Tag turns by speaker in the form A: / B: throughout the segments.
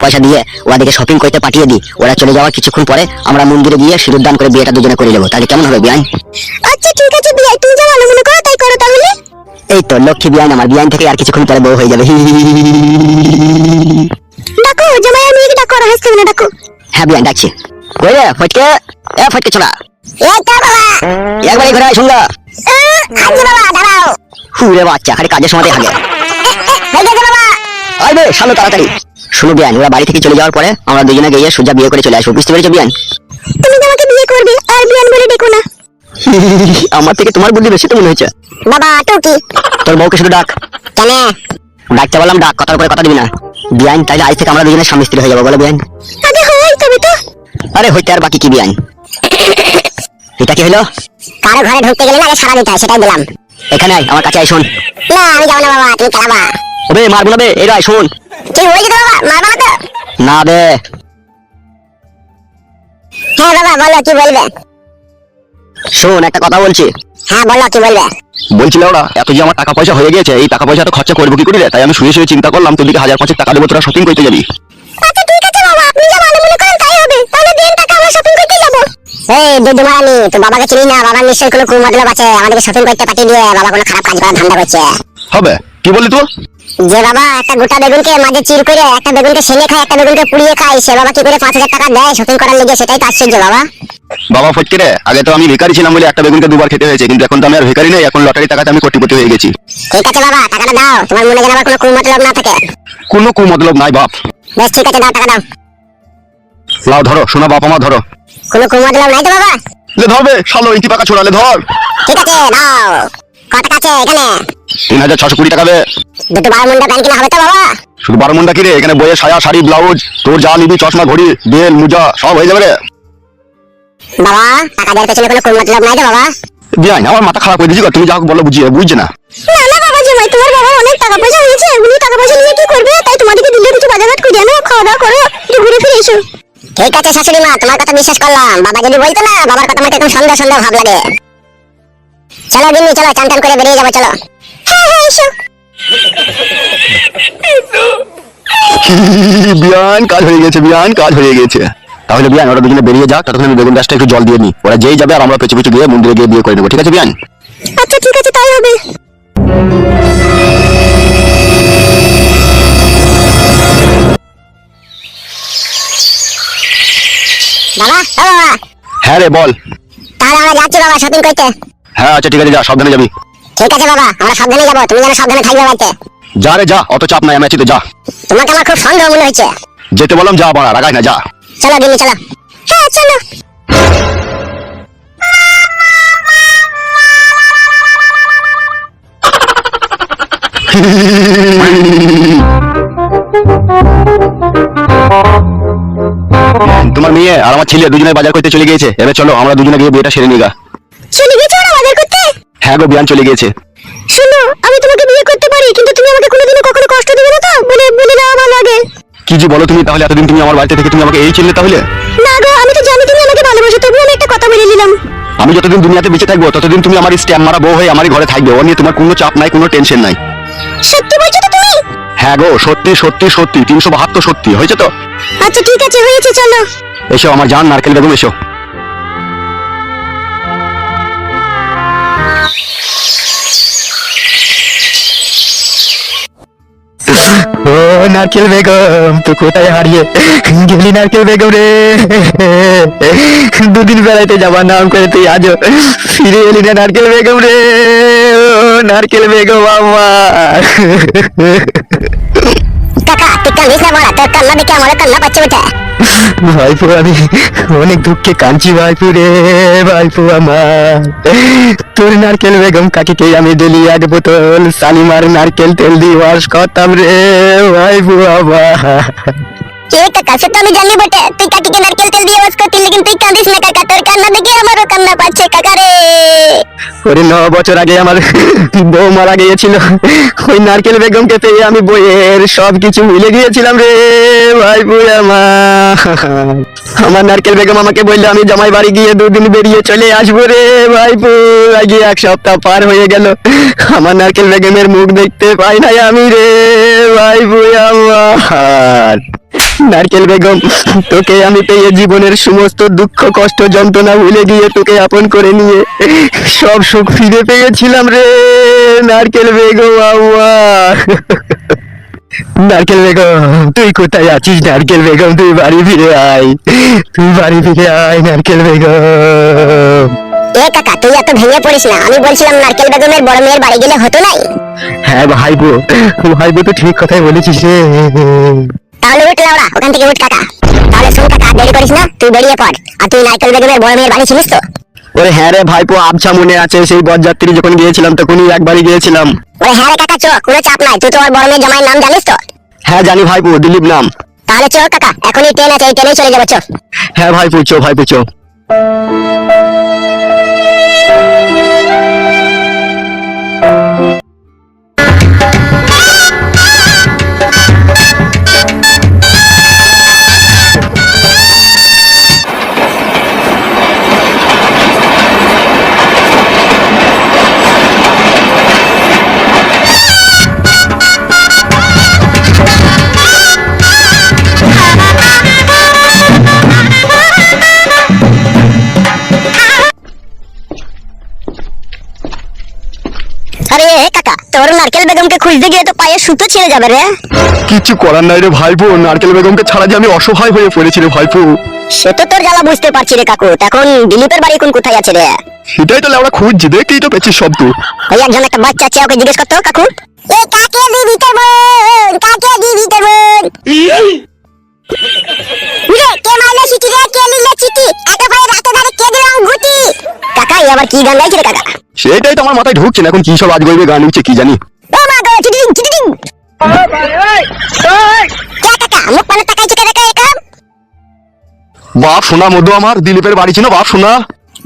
A: পয়সা দিয়ে ওদেরকে শপিং করতে পাঠিয়ে দিই। ওরা চলে যাওয়ার কিছুক্ষণ পরে আমরা মন্দিরে গিয়ে সিঁদুর দান করে বিয়েটা দুজনে করে নেবো। তাহলে কেমন হবে বিয়ান?
B: আচ্ছা ঠিক আছে বিয়াই, তুমি যা ভালো মনে করো তাই করো তাহলে।
A: এই তো লক্ষ্মী বিয়ান আমার, বিয়ান থেকে আর কিছুক্ষণ পরে বউ হয়ে যাবে।
B: ডাকো জামাই, আমি কি ডাকো, হাসতে না ডাকো।
A: হ্যাঁ বিয়ান ডাকছি। কই রে ফটকে, এ ফটকে চলা
B: এই তো বাবা,
A: একবারই ঘরে আয় শুনলা।
B: আচ্ছা বাবা দাঁড়াও।
A: হুরে বাচ্চা, খালি কাজের সময় হাগে।
B: হয়ে গেছে বাবা।
A: আইবে সামনে তাড়াতাড়ি। শুনো বিয়ান, ওরা বাড়ি থেকে চলে যাওয়ার পরে আমরা দুজনে গিয়ে সুজা বিয়ে করে চলে আসবো, বুঝতে পেরেছো বিয়ান?
B: তুমি তো আমাকে বিয়ে করবে আর বিয়ান বলে ডেকো না।
A: আমার থেকে তোমার বুদ্ধি বেশি তো মনে হচ্ছে।
B: বাবা টুকি,
A: তোর বউকে শুধু ডাক।
B: কেন?
A: ডাকতে বললাম ডাক, কথার উপরে কথা দিবি না বিয়ান। তাহলে আজ থেকে আমরা দুজনে স্বামী স্ত্রী হয়ে যাবো, বলো বিয়ান?
B: আগে হয় তবে তো।
A: আরে হইতে আর বাকি কি বিয়ান? এটা কি হলো?
B: কারো ঘরে ঢুকতে গেলে না আগে সারা দিতে হয়, সেটাই দিলাম।
A: এখানে আয়, আমার কাছে আয়, শোন।
B: না আমি যাবো না বাবা, তুমি খেলাবা।
A: ওবে মারবো না বে, এই আয় শোন।
B: কি বলেছি তো বাবা, মারবা না তো?
A: না বে।
B: হ্যাঁ বাবা বলো, কি বলবে?
A: শোন একটা কথা বলছি।
B: হ্যাঁ বলো, কি বলবে?
C: বলছিল ওরা এত যে আমার টাকা পয়সা হয়ে গেছে, এই টাকা পয়সা তো খরচা করবো কি করে? তাই আমি শুয়ে শুয়ে চিন্তা করলাম তোদেরকে 1000-500 টাকা দেবো, তোরা শপিং করতে যাবি।
B: আচ্ছা ঠিক আছে বাবা, আপনি যা ভালো মনে করেন তাই হবে। তাহলে দিন টাকা আমরা শপিং করতে যাবো। এই দুধ মারানি, তুই বাবাকে চিনি না? বাবার নিশ্চয়ই কোনো কুমতলব আছে, আমাদেরকে শপিং করতে পাঠিয়ে দিয়ে বাবা কোনো খারাপ কাজ করার ধান্দা করছে।
C: হবে কি বলি তুই?
B: যে বাবা একটা গোটা বেগুনকে মাঝে চির করে, একটা বেগুনকে সেনে খায়, একটা বেগুনকে পুড়িয়ে খায়, সে বাবা কি করে 5000 টাকা দেয় শপিং করার লেগে? সেটাই তো আশ্চর্য বাবা।
C: বাবা ফটকে রে, আগে তো আমি ভিখারি ছিলাম বলে একটা বেগুনকে দুবার খেতে হয়েছে, কিন্তু এখন তো আমি আর ভিখারি নেই, এখন লটারি টাকাতে আমি কোটিপতি হয়ে গেছি।
B: ঠিক আছে বাবা, টাকাটা দাও, তোমার মনে যেন আবার কোনো কুমতলব না থাকে।
C: কোনো কুমতলব নাই বাপ।
B: বেশ ঠিক আছে, দাও টাকা দাও।
C: লাও ধরো, শোনা বাপ আমার ধরো।
B: কোনো কুমতলব নাই তো বাবা?
C: লে ধরবে শালো, ইতি পাকা ছোড়ালে ধর।
B: ঠিক আছে দাও। কত টাকা আছে এখানে?
C: 3620 টাকা বে।
B: দুটো 12 মুন্ডা প্যান্ট কিনা হবে তো বাবা?
C: শুধু 12 মুন্ডা কি রে, এখানে বইয়ের সায়া শাড়ি ব্লাউজ তোর যা নিবি, চশমা ঘড়ি বেল মোজা সব হয়ে যাবে রে।
B: বাবা টাকা দেওয়ার পেছনে কোনো কুমতলব নাই তো বাবা?
C: বিয়াই আমার মাথা খারাপ করে দিয়েছি, তুমি যা বলো বুঝিয়ে বুঝছে না।
B: না না বাবা জামাই, তোমার বাবার অনেক টাকা পয়সা হয়েছে, উনি টাকা পয়সা নিয়ে কি করবে? তাই তোমাদেরকে দিলে কিছু বাজারঘাট করে আনো, খাওয়া দাওয়া করো, একটু ঘুরে ফিরে এসো। ঠিক আছে শাশুড়ি মা, তোমার কথা বিশ্বাস করলাম। বাবা যদি বলতো না, বাবার কথা আমার একদম সন্দেহ সন্দেহ ভাব লাগে। চলো গিন্নি চলো, চান টান করে বেরিয়ে যাবো, চলো। হ্যাঁ হ্যাঁ এসো।
C: বিয়ান কাজ হয়ে গেছে, বিয়ান কাজ হয়ে গেছে। তাহলে বিয়ান ওরা দুজনে বেরিয়ে যাক, ততক্ষণ আমি বেগুন গাছটা একটু জল দিয়ে নি। ওরা যেই যাবে আর আমরা পেছু পেছু গিয়ে মন্দিরে গিয়ে বিয়ে করে নেবো, ঠিক আছে বিয়ান?
B: আচ্ছা ঠিক আছে, তাই হবে। বাবা ও বাবা।
C: হ্যাঁ রে বল।
B: তাহলে আমরা যাচ্ছি বাবা শপিং করতে।
C: হ্যাঁ আচ্ছা ঠিক আছে, যা সাবধানে যাবি।
B: ঠিক আছে বাবা, আমরা সাবধানে যাবো, তুমি যেন সাবধানে থাকবে বাড়িতে।
C: যা রে যা, অত চাপ নাই, আমি আছি তো, যা।
B: তোমাকে আমার খুব সন্দেহ মনে হচ্ছে।
C: যেতে বললাম যা, বাড়া রাগাই না, যা।
B: চলো গিন্নি চলো। হ্যাঁ চলো।
C: তোমার মেয়ে আর আমার ছেলে দুজনে বাজার করতে চলে গিয়েছে, এবার চলো আমরা দুজনে গিয়ে বিয়েটা সেরে নিগা।
B: চলে গেছো ওরা বাজার করতে?
C: হ্যাঁ গো বিয়ান চলে গিয়েছে।
B: শোনো, আমি তোমাকে বিয়ে করতে পারি, কিন্তু তুমি আমাকে কোনোদিনও কখনো কষ্ট দিবে না তো? বলে বলে নাও ভালো আগে।
C: কি যে বলো তুমি, তাহলে এতদিন তুমি আমার বাড়িতে থেকে তুমি আমাকে এই চিনলে তাহলে?
B: না গো, আমি তো জানি তুমি আমাকে ভালোবাসো, তবুও আমি একটা কথা বলে নিলাম।
C: আমি যতদিন দুনিয়াতে বেঁচে থাকবো ততদিন তুমি আমার স্ট্যাম্প মারা বউ হয়ে আমারই ঘরে থাকবে, ও নিয়ে তোমার কোনো চাপ নাই, কোনো টেনশন নাই।
B: সত্যি বলছো তো তুমি?
C: হ্যাঁ গো সত্যি সত্যি সত্যি, 372 সত্যি হয়েছে তো।
B: আচ্ছা ঠিক আছে, হয়েছে, চলো।
C: এসো আমার জান নারকেল বেগম, এসো। ও নারকেল বেগম, তো কোথায় হারিয়ে গেলি নারকেল বেগম রে? দুদিন বেড়াইতে যাবার নাম করে তুই আজও ফিরে এলি না নারকেল বেগম রে। ও নারকেল বেগম আমার।
B: কাকা তুই কাঁদিস না বলা, তোর কান্না দেখে আমার কান্না পাচ্ছে ওঠে।
C: ভাইপো আমি অনেক দুঃখে কাঁদছি ভাইপো রে, ভাইপো আমার। তোর নারকেল বেগম কাকিকে আমি ডেলি 1 বোতল শালিমার নারকেল তেল দিয়ে ওয়াশ করতাম রে ভাইপো আমার।
B: কে কাকা, সে তো আমি জানি বটে, তুই কাকিকে নারকেল তেল দিয়ে ওয়াশ করতি, লেকিন তুই কাঁদিস না কাকা, তোর কান্না দেখে আমারও কান্না পাচ্ছে কাকা রে।
C: ওরে 9 বছর আগে আমার বউ মারা গিয়েছিল, ওই নারকেল বেগমকে পেয়ে আমি বইয়ের সবকিছু ভুলে গিয়েছিলাম রে ভাইপো আমার। আমার নারকেল বেগম আমাকে বললো আমি জামাই বাড়ি গিয়ে 2 দিন বেরিয়ে চলে আসবো রে ভাইপো। আগে 1 সপ্তাহ পার হয়ে গেল, আমার নারকেল বেগমের মুখ দেখতে পাই নাই আমি রে ভাইপো আমার। নারকেল বেগম, তোকে আমি পেয়ে জীবনের সমস্ত দুঃখ কষ্ট যন্ত্রণা ভুলে গিয়ে তোকে আপন করে নিয়ে সব সুখ ফিরে পেয়েছিলাম রে নারকেল বেগম আমার। নারকেল বেগম তুই কোথায় আছিস? নারকেল বেগম তুই বাড়ি ফিরে আয়, তুই বাড়ি ফিরে আয় নারকেল বেগম।
B: এ কাকা তুই এত ভেঙে পড়িস না, আমি বলছিলাম নারকেল বেগমের বড় মেয়ের বাড়ি গেলে হতো নাই?
C: হ্যাঁ ভাইবো, ভাইবো তো ঠিক কথাই বলেছিস রে।
B: তাহলে উঠ লাউড়া, ওখান থেকে উঠ কাকা। তাহলে শোন কাকা, দেরি করিস না, তুই বেরিয়ে পড়। আর তুই নারকেল বেগমের বড় মেয়ের বাড়ি চিনিস তো?
C: ওরে হ্যাঁ রে ভাইপো, আবছা মনে আছে, সেই বরযাত্রী যখন গিয়েছিলাম তখনই একবারই গিয়েছিলাম।
B: ওরে হ্যাঁ রে কাকা, চো, কোনো চাপ নাই। তুই তো ওর বড় মেয়ের জামাইয়ের নাম জানিস তো?
C: হ্যাঁ জানি ভাইপো, দিলীপ নাম।
B: তাহলে চো কাকা, এখনই ট্রেন আছে, এই ট্রেনেই চলে যাবো, চো।
C: হ্যাঁ ভাইপো চো, ভাইপো চো।
B: আরে কাকা, তোর নারকেল বেগমকে খুঁজতে গিয়ে তো পায়ে সুতো ছিঁড়ে যাবে রে।
C: কিছু করার নাই রে ভাইপো, নারকেল বেগমকে ছাড়া যে আমি অসহায় হয়ে পড়েছি রে ভাইপো।
B: সে তো তোর জ্বালা বুঝতে পারছি রে কাকু। এখন দিলীপের বাড়ি কোন কোথায় আছে রে?
C: সেটাই তাহলে আমরা খুঁজছি, দেখতেই তো পেয়েছি সব তো।
B: ওই একজন একটা বাচ্চা আছে, ওকে জিজ্ঞেস করতো কাকু। এ কাকে দিবি তোর বোন? কাকে দিবি তোর বোন? রে কে মারলো চিঠি রে? কে লিখলো চিঠি? এত ভাই রাতে দাঁড়ে কে দিল গুটি? কাকা এই আবার কি গান গাইছে রে কাকা?
C: সেটাই তো আমার মাথায় ঢুকছে না, এখন কি সব আজ গইবে গান উঠছে কি জানি।
B: ও মা গো, চিঠি দিন, চিঠি দিন। কে কাকা মুখ পানে তাকাইছে কে কাকা? একা
C: বাপ শোনা মধু আমার, দিলীপের বাড়ি ছিল বাপ শোনা।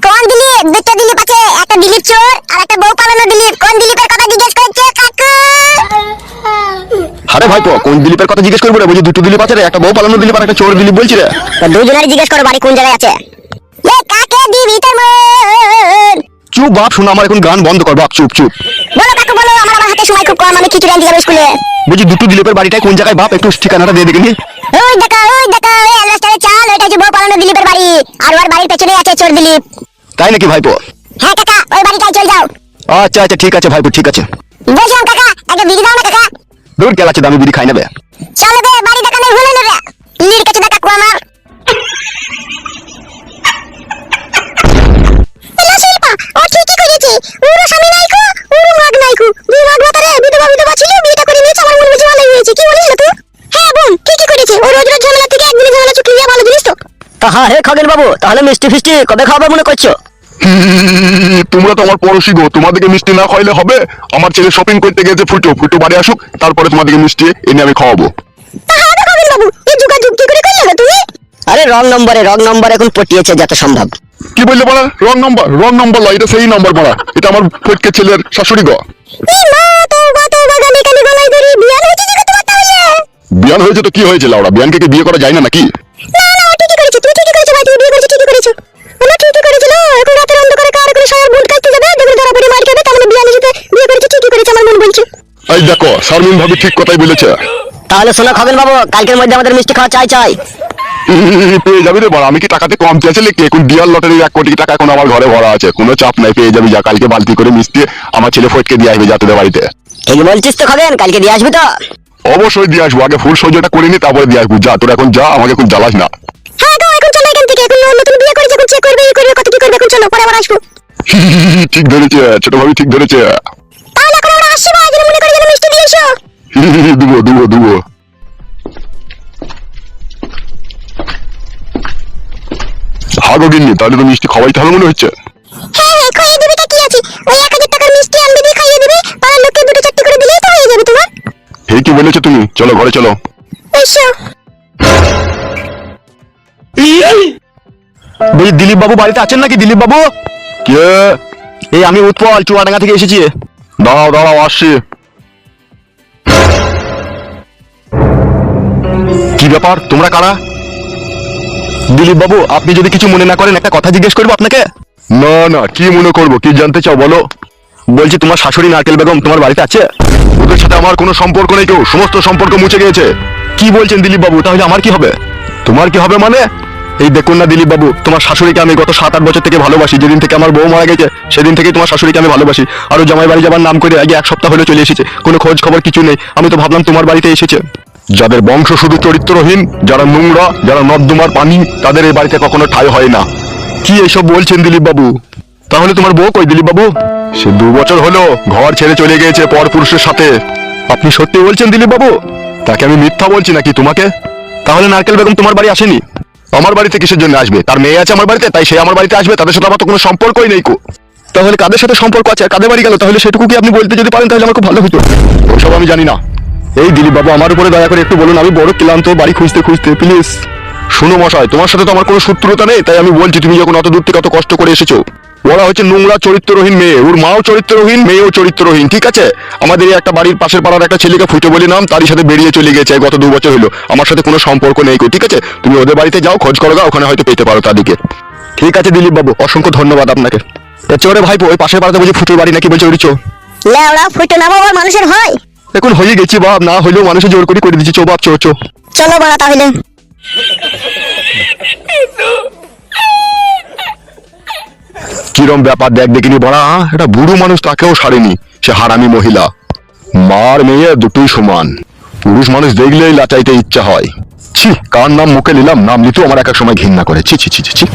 B: কোন দিলীপ? দুটো দিলীপ আছে, একটা দিলীপ চোর আর একটা বউ পালানো দিলীপ। কোন দিলীপের কথা জিজ্ঞেস করছে কাকু?
C: আরে ভাইপো, কোন দিলীপের কথা জিজ্ঞেস করবো রে? বলছি 2টো দিলীপ আছে রে, একটা বউ পালানো দিলীপ আর একটা চোর দিলীপ বলছি রে।
B: তো দুজনেরই জিজ্ঞেস করো বাড়ি কোন জায়গায় আছে। এ কাকে দিবি তোর বোন?
C: চুপ বাপ শোনা আমার, এখন গান বন্ধ কর বাপ, চুপ চুপ।
B: বলো কাকু বলো, আমার হাতে সময় খুব কম, আমি খিচুড়ি আনতে যাবো স্কুলে।
C: বলছি 2টো দিলীপের বাড়িটাই কোন জায়গায় বাপ, একটু ঠিকানাটা দিয়ে দেখি।
B: ওই দেখো এই রাস্তায় চাল, ওইটা হচ্ছে বউ পালানো দিলীপের বাড়ি। আর ওর বাড়ির পেছনেই আছে চোর দিলীপ।
C: তাই নাকি ভাইপো?
B: হ্যাঁ কাকা, ওই বাড়িটাই চল যাও।
C: আচ্ছা আচ্ছা ঠিক আছে ভাইপো, ঠিক আছে।
B: বলছিলাম কাকা, একটা বিড়ি দাও না কাকা।
C: দূর গেল আছে, দামি বিড়ি খাই নেবে।
B: চলো বে, বাড়ি দেখানো ভুলে নেবে। লির কাছে কাকু আমার। এলা শিল্পা, ও ঠিকই করেছে। ওরও স্বামী নাইকো, ওরও মাগ নাইকো। দুই মাগ বাতারে বিধবা ছিল, বিয়েটা করে নিয়েছে, আমার মনে বুঝি ভালোই হয়েছে। কি বলিস না তুই? হ্যাঁ বোন, ঠিকই করেছে। ও রোজ রোজ ঝামেলা থেকে একদিনে ঝামেলা চুকিয়ে দেওয়া ভালো জিনিস তো।
A: হ্যাঁ হে খগেন বাবু, তাহলে মিষ্টি ফিষ্টি কবে খাওয়াবে মনে করছো?
D: তোমরা তো আমার পড়োশি গো, তোমাদেরকে মিষ্টি না খাইলে হবে? আমার ছেলে শপিং করতে গেছে, ফুটো ফুটো বাড়ি আসুক, তারপরে তোমাদেরকে মিষ্টি এনে আমি খাওয়াবো।
B: তাহলে তো খগেন বাবু, এই যোগাযোগ কি করে করলে গো তুমি?
A: আরে রং নম্বর এখন পটিয়েছে যত সম্ভব।
D: কি বললে বলা? রং নম্বর লয়, এটা সেই নম্বর বলা। এটা আমার ফটকে ছেলের শাশুড়ি গো।
B: এই মা, তওবা তওবা, গালি গালি গলায় ধরি। বিয়ান হয়েছে যে তোমার তাহলে?
D: বিয়ান হয়েছে তো কি হয়েছে লাউড়া, বিয়ানকে কি বিয়ে করা যায় না নাকি?
B: না না, ও ঠিকই করেছে, তুই ঠিকই করেছো ভাই, তুই বিয়ে করেছিস ঠিকই করেছো। ওরা ঠিকই করেছিল। এখন রাতের অন্ধকারে কার করে সায়ার বুট কাটতে যাবে, দেখলে ধরা পড়ে মার খাবে। তার মানে বিয়ান যেতে বিয়ে করেছে ঠিকই করেছে, আমার মন বলছে।
D: এই দেখো, শারমিন ভাবি ঠিক কথাই বলেছে।
A: তাহলে শোনো খগেন বাবু, কালকের মধ্যে আমাদের মিষ্টি খাওয়া চাই।
D: পেয়ে যাবি রে বড়, আমি কি টাকাতে কম চেয়েছি নাকি? এখন ডিয়ার লটারির 1 কোটি টাকা এখন আমার ঘরে ভরা আছে, কোনো চাপ নাই, পেয়ে যাবি। যা কালকে বালতি করে মিষ্টি আমার ছেলে ফটকে দিয়ে আসবে যা তোদের বাড়িতে।
A: ঠিক বলছিস তো খগেন, কালকে দিয়ে আসবি তো?
D: অবশ্যই দিয়ে আসবো, আগে ফুল সহ্যটা করে নি তারপরে দিয়ে আসবো। যা তোর এখন যা, আমাকে এখন জ্বালাস না।
B: হ্যাঁ গো, এখন চলো এখান থেকে। এখন নতুন বিয়ে করেছে, এখন চেক করবে, এই করবে, কত কি করবে। এখন চলো, পরে আবার আসবো।
D: ঠিক ধরেছে ছোট ভাবি, ঠিক ধরেছে।
B: তাহলে এখন আমরা আসছি ভাই, যেন মনে করে যেন মিষ্টি দিয়ে এসো।
D: দুবো। হাগো গিন্নি, তাহলে তো মিষ্টি খাওয়াইতে হবে মনে হচ্ছে।
B: হ্যাঁ হ্যাঁ, খাইয়ে দিবি তা কি আছে? ওই 1000 টাকার মিষ্টি আনবি, দিয়ে খাইয়ে দিবি। পাড়ার লোককে 2-4টি করে দিলেই তো হয়ে যাবে তোমার।
D: হে কি বলেছো তুমি? চলো ঘরে চলো।
B: এসো।
C: বলছি দিলীপ বাবু বাড়িতে আছেন নাকি? দিলীপ বাবু?
D: কে?
C: এই আমি উৎপল, চুয়াডাঙ্গা থেকে এসেছি।
D: দাঁড়াও আসছি।
C: কি ব্যাপার, তোমরা কারা? দিলীপ বাবু, আপনি যদি কিছু মনে না করেন একটা কথা জিজ্ঞেস করবো আপনাকে।
D: না না, কি মনে করবো, কি জানতে চাও বলো।
C: বলছি তোমার শাশুড়ি নারকেল বেগম তোমার বাড়িতে আছে?
D: ওদের সাথে আমার কোনো সম্পর্ক নেই, কেউ সমস্ত সম্পর্ক মুছে গিয়েছে।
C: কি বলছেন দিলীপ বাবু, তাহলে আমার কি হবে?
D: তোমার কি হবে মানে?
C: এই দেখুন না দিলীপ বাবু, তোমার শাশুড়িকে আমি গত 7-8 বছর থেকে ভালোবাসি। যেদিন থেকে আমার বউ মারা গেছে সেদিন থেকে তোমার শাশুড়িকে আমি ভালোবাসি। আর ও জামাই বাড়ি যাবার নাম করে আগে 1 সপ্তাহ হলে চলে এসেছে, কোনো খোঁজ খবর কিছু নেই। আমি তো ভাবলাম তোমার বাড়িতে এসেছে।
D: যাদের বংশ শুধু চরিত্রহীন, যারা নোংরা, যারা নর্দমার পানি, তাদের এই বাড়িতে কখনো ঠাঁই হয় না।
C: কি এসব বলছেন দিলীপ বাবু? তাহলে তোমার বউ কই দিলীপ বাবু?
D: সে 2 বছর হলো ঘর ছেড়ে চলে গিয়েছে পর পুরুষের সাথে।
C: আপনি সত্যি বলছেন দিলীপ বাবু?
D: তাকে আমি মিথ্যা বলছি নাকি তোমাকে?
C: তাহলে নারকেল বেগম তোমার বাড়ি আসেনি?
D: আমার বাড়িতে কিসের জন্য আসবে? তার মেয়ে আছে আমার বাড়িতে, তাই সে আমার বাড়িতে আসবে। তাদের সাথে আমার তো কোনো সম্পর্কই নেই কো।
C: তাহলে কাদের সাথে সম্পর্ক আছে আর কাদের বাড়ি গেল? তাহলে সেটুকু কি আপনি বলতে যদি পারেন তাহলে আমার খুব ভালো হতো।
D: ওসব আমি জানি না।
C: এই দিলীপ বাবু, আমার উপরে দয়া করে একটু বলুন, আমি বড় ক্লান্ত বাড়ি খুঁজতে খুঁজতে, প্লিজ।
D: শোনো মশাই, তোমার সাথে তো আমার কোনো শত্রুতা নেই, তাই আমি বলছি তুমি যখন অত দূর থেকে অত কষ্ট করে এসেছো। ওরা হচ্ছে নোংরা চরিত্রহীন মেয়ে, ওর মাও চরিত্রহীন, মেয়েও চরিত্রহীন, ঠিক আছে? আমাদের এই একটা বাড়ির পাশের পাড়ার একটা ছেলেকে ফুটে বলে নাম, তারই সাথে বেরিয়ে চলে গেছে গত 2 বছর হলো। আমার সাথে কোনো সম্পর্ক নেই কো, ঠিক আছে? তুমি ওদের বাড়িতে যাও, খোঁজ করো, ওখানে হয়তো পেতে পারো তাদেরকে।
C: ঠিক আছে দিলীপ বাবু, অসংখ্য ধন্যবাদ আপনাকে। চোরে ভাইপো, ওই পাশের পাড়াতে বলছি ফুটুর বাড়ি নাকি বলছে, ওই চো।
B: লেওড়া ফুটো না বাবা মানুষের হয়।
C: এখন হয়ে গেছি বাপ, না হলেও মানুষে জোর করে দিচ্ছি। চো বাপ, চো চো।
B: চলো বড়া তাহলে।
D: কিরম ব্যাপার দেখ দেখিনি বড়া, এটা বুড়ো মানুষ, তাকেও সারেনি, সে হারামি মহিলা। মার মেয়ে দুটোই সমান, পুরুষ মানুষ দেখলেই লাচাইতে ইচ্ছা হয়। ছি, কার নাম মুখে নিলাম, নাম নিতেও আমার এক এক সময় ঘৃণা করে। ছি ছি ছি ছি ছি।